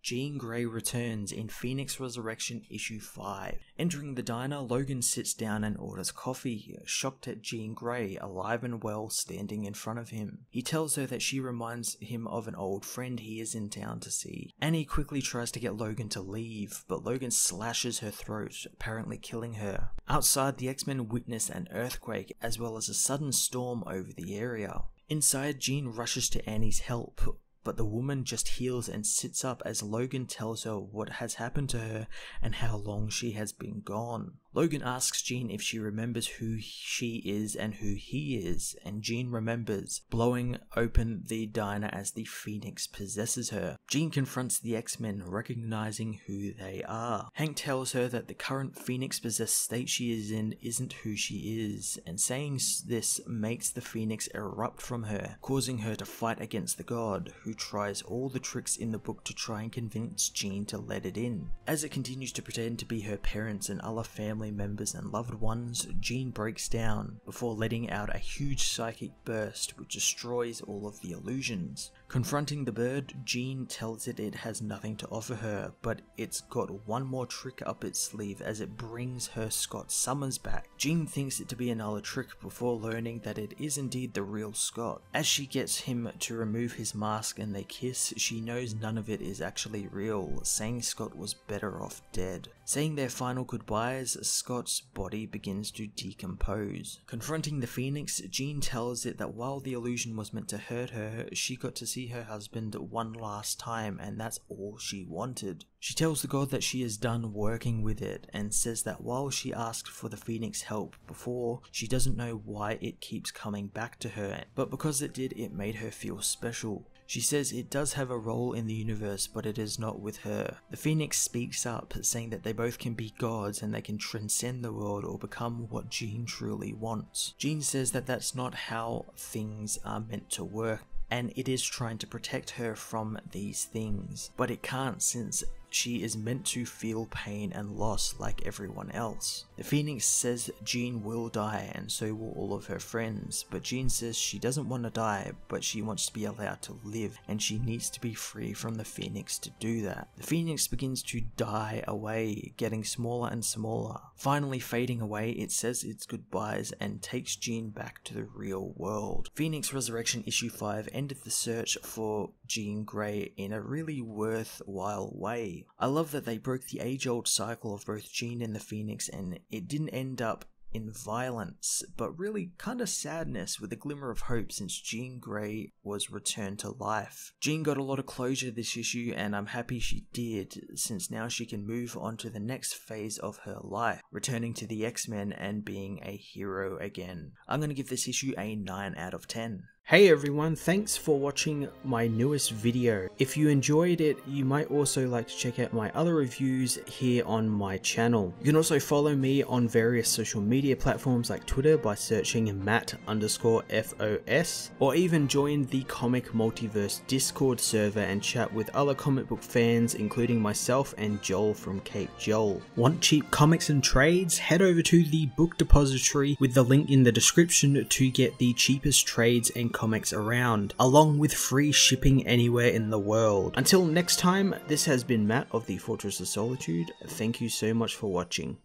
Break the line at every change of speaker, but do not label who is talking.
Jean Grey returns in Phoenix Resurrection issue 5. Entering the diner, Logan sits down and orders coffee, shocked at Jean Grey, alive and well, standing in front of him. He tells her that she reminds him of an old friend he is in town to see. Annie quickly tries to get Logan to leave, but Logan slashes her throat, apparently killing her. Outside, the X-Men witness an earthquake as well as a sudden storm over the area. Inside, Jean rushes to Annie's help, but the woman just heals and sits up as Logan tells her what has happened to her and how long she has been gone. Logan asks Jean if she remembers who she is and who he is, and Jean remembers, blowing open the diner as the Phoenix possesses her. Jean confronts the X-Men, recognizing who they are. Hank tells her that the current Phoenix-possessed state she is in isn't who she is, and saying this makes the Phoenix erupt from her, causing her to fight against the god, who tries all the tricks in the book to try and convince Jean to let it in. As it continues to pretend to be her parents and other family members and loved ones, Jean breaks down before letting out a huge psychic burst which destroys all of the illusions. Confronting the bird, Jean tells it has nothing to offer her, but it's got one more trick up its sleeve as it brings her Scott Summers back. Jean thinks it to be another trick before learning that it is indeed the real Scott. As she gets him to remove his mask and they kiss, she knows none of it is actually real, saying Scott was better off dead. Saying their final goodbyes, Scott's body begins to decompose. Confronting the Phoenix, Jean tells it that while the illusion was meant to hurt her, she got to see her husband one last time and that's all she wanted. She tells the god that she is done working with it and says that while she asked for the Phoenix help before, she doesn't know why it keeps coming back to her, but because it did, it made her feel special. She says it does have a role in the universe, but it is not with her. The Phoenix speaks up, saying that they both can be gods and they can transcend the world or become what Jean truly wants. Jean says that that's not how things are meant to work, and it is trying to protect her from these things, but it can't since she is meant to feel pain and loss like everyone else. The Phoenix says Jean will die and so will all of her friends, but Jean says she doesn't want to die, but she wants to be allowed to live and she needs to be free from the Phoenix to do that. The Phoenix begins to die away, getting smaller and smaller. Finally fading away, it says its goodbyes and takes Jean back to the real world. Phoenix Resurrection issue 5 ended the search for Jean Grey in a really worthwhile way. I love that they broke the age-old cycle of both Jean and the Phoenix, and it didn't end up in violence, but really kind of sadness with a glimmer of hope since Jean Grey was returned to life. Jean got a lot of closure this issue and I'm happy she did, since now she can move on to the next phase of her life, returning to the X-Men and being a hero again. I'm going to give this issue a 9 out of 10. Hey everyone, thanks for watching my newest video. If you enjoyed it, you might also like to check out my other reviews here on my channel. You can also follow me on various social media platforms like Twitter by searching Matt_FOS, or even join the Comic Multiverse Discord server and chat with other comic book fans, including myself and Joel from Cape Joel. Want cheap comics and trades? Head over to the book depository with the link in the description to get the cheapest trades and comics around, along with free shipping anywhere in the world. Until next time, this has been Matt of the Fortress of Solitude. Thank you so much for watching.